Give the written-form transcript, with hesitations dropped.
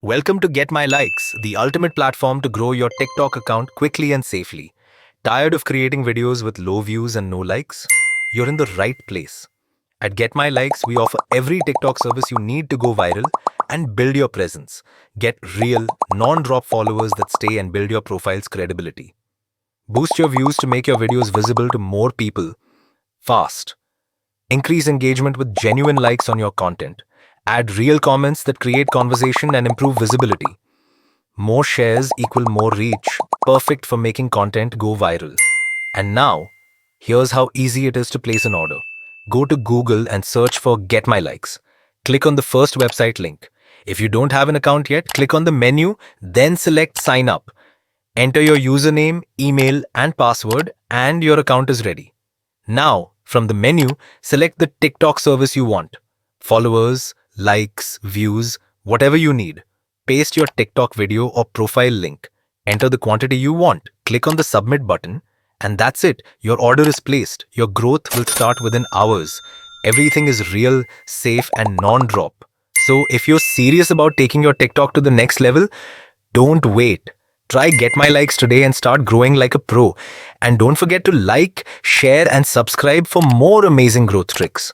Welcome to GetMyLikes, the ultimate platform to grow your TikTok account quickly and safely. Tired of creating videos with low views and no likes? You're in the right place. At GetMyLikes, we offer every TikTok service you need to go viral and build your presence. Get real, non-drop followers that stay and build your profile's credibility. Boost your views to make your videos visible to more people fast. Increase engagement with genuine likes on your content. Add real comments that create conversation and improve visibility. More shares equal more reach, perfect for making content go viral. And now, here's how easy it is to place an order. Go to Google and search for Get My Likes. Click on the first website link. If you don't have an account yet, click on the menu, then select Sign Up. Enter your username, email, and password, and your account is ready. Now, from the menu, select the TikTok service you want. Followers, likes, views, whatever you need. Paste your TikTok video or profile link. Enter the quantity you want. Click on the submit button. And that's it. Your order is placed. Your growth will start within hours. Everything is real, safe, and non-drop. So if you're serious about taking your TikTok to the next level, don't wait. Try Get My Likes today and start growing like a pro. And don't forget to like, share, and subscribe for more amazing growth tricks.